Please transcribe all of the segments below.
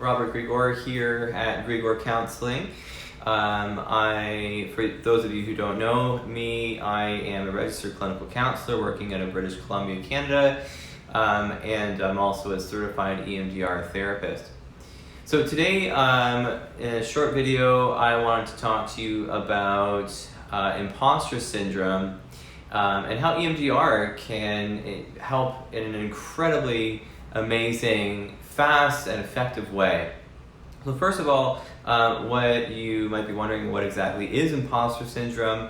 Robert Grigore here at Grigore Counseling. For those of you who don't know me, I am a registered clinical counselor working out of British Columbia, Canada, and I'm also a certified EMDR therapist. So today, in a short video, I wanted to talk to you about imposter syndrome and how EMDR can help in an incredibly amazing, fast, and effective way. So first of all, what you might be wondering, what exactly is imposter syndrome?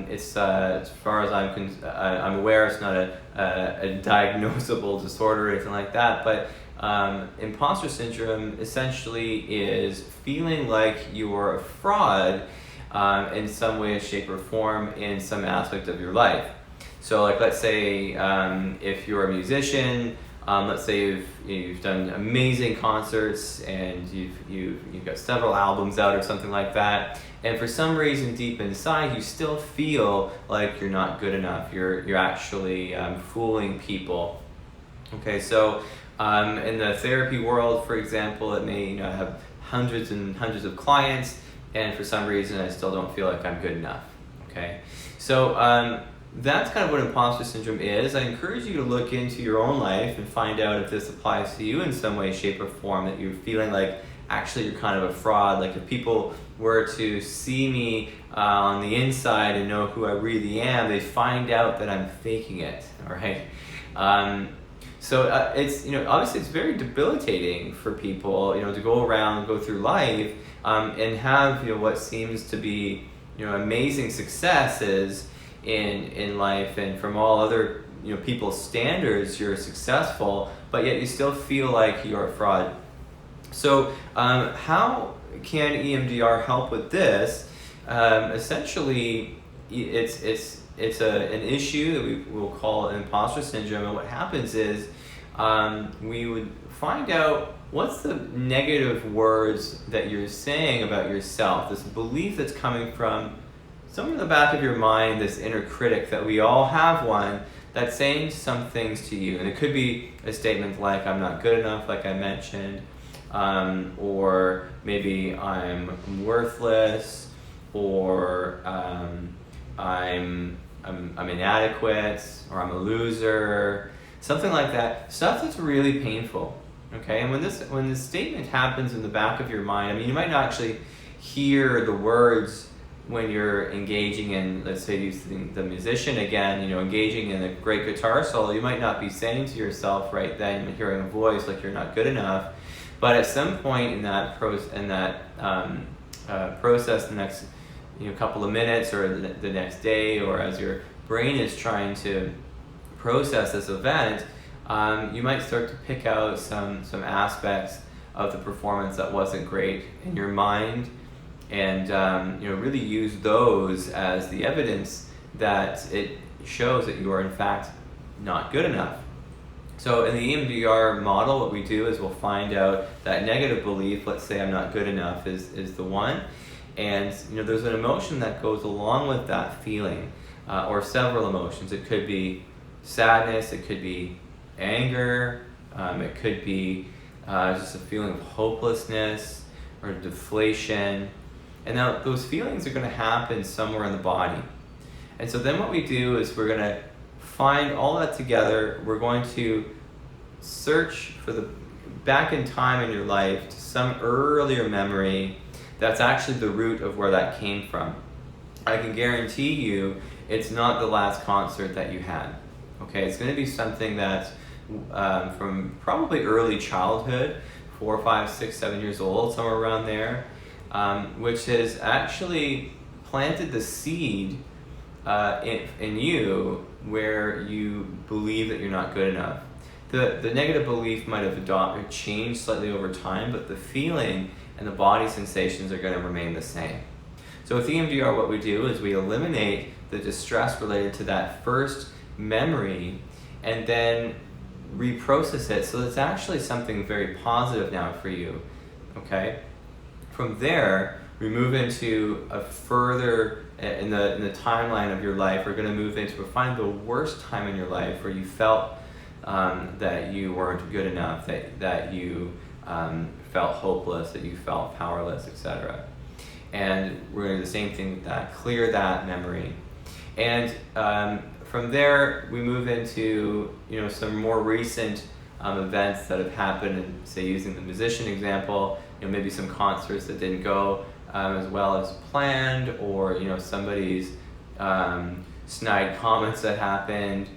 It's as far as I'm aware, it's not a diagnosable disorder or anything like that, but imposter syndrome essentially is feeling like you're a fraud in some way, shape, or form in some aspect of your life. So like, let's say if you're a musician, let's say you've done amazing concerts and you've got several albums out or something like that, and for some reason deep inside you still feel like you're not good enough. You're actually fooling people. Okay, so in the therapy world, for example, it may have hundreds and hundreds of clients, and for some reason I still don't feel like I'm good enough. Okay, so that's kind of what imposter syndrome is. I encourage you to look into your own life and find out if this applies to you in some way, shape, or form, that you're feeling like actually you're kind of a fraud. Like if people were to see me on the inside and know who I really am, they find out that I'm faking it, all right? So it's, obviously it's very debilitating for people, to go through life and have, what seems to be, amazing successes in life, and from all other people's standards you're successful, but yet you still feel like you're a fraud. So how can EMDR help with this? Essentially, it's an issue that we will call imposter syndrome, and what happens is we would find out what's the negative words that you're saying about yourself, this belief that's coming from somewhere in the back of your mind, this inner critic that we all have one, that's saying some things to you. And it could be a statement like, I'm not good enough, like I mentioned, or maybe I'm worthless, or I'm inadequate, or I'm a loser, something like that. Stuff that's really painful. Okay, and when this statement happens in the back of your mind, you might not actually hear the words when you're engaging in, let's say, the musician again, engaging in a great guitar solo. You might not be saying to yourself right then, hearing a voice like you're not good enough, but at some point in that process, the next couple of minutes or the next day, or as your brain is trying to process this event, you might start to pick out some aspects of the performance that wasn't great in your mind, and really use those as the evidence that it shows that you are in fact not good enough. So in the EMDR model, what we do is we'll find out that negative belief, let's say I'm not good enough, is the one, and there's an emotion that goes along with that feeling, or several emotions. It could be sadness, it could be anger, it could be just a feeling of hopelessness or deflation. And now those feelings are going to happen somewhere in the body. And so then what we do is we're going to find all that together. We're going to search for the back in time in your life to some earlier memory that's actually the root of where that came from. I can guarantee you it's not the last concert that you had. Okay, it's going to be something that's from probably early childhood, 4, 5, 6, 7 years old, somewhere around there. Which has actually planted the seed in you where you believe that you're not good enough. The negative belief might have changed slightly over time, but the feeling and the body sensations are going to remain the same. So with EMDR, what we do is we eliminate the distress related to that first memory and then reprocess it so it's actually something very positive now for you. Okay? From there, we move into a further, in the timeline of your life, we're going to move into, find the worst time in your life where you felt that you weren't good enough, that you felt hopeless, that you felt powerless, etc. And we're going to do the same thing with that, clear that memory. And from there, we move into some more recent events that have happened, and say, using the musician example, maybe some concerts that didn't go as well as planned, or somebody's snide comments that happened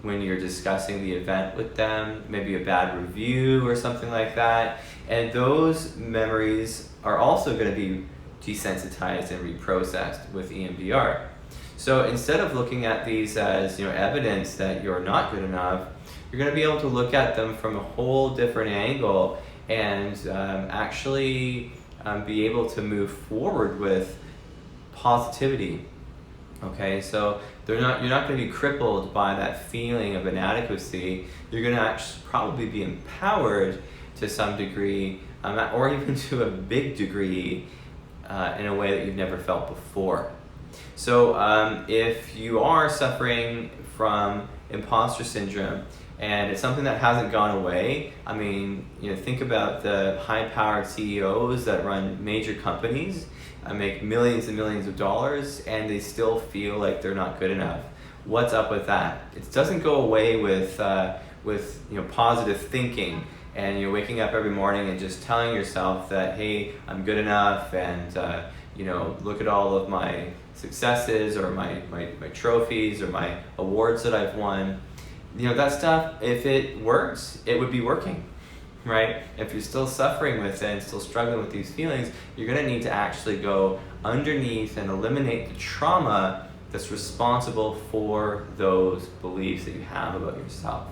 when you're discussing the event with them, maybe a bad review or something like that. And those memories are also going to be desensitized and reprocessed with EMDR. So instead of looking at these as evidence that you're not good enough, you're going to be able to look at them from a whole different angle and actually be able to move forward with positivity. Okay, so you're not going to be crippled by that feeling of inadequacy. You're going to actually probably be empowered to some degree, or even to a big degree, in a way that you've never felt before. So if you are suffering from imposter syndrome, and it's something that hasn't gone away, think about the high-powered CEOs that run major companies, make millions and millions of dollars, and they still feel like they're not good enough. What's up with that? It doesn't go away with positive thinking, and you're waking up every morning and just telling yourself that, hey, I'm good enough, and look at all of my successes, or my trophies, or my awards that I've won. That stuff, if it works, it would be working, right? If you're still suffering with it and still struggling with these feelings, you're going to need to actually go underneath and eliminate the trauma that's responsible for those beliefs that you have about yourself.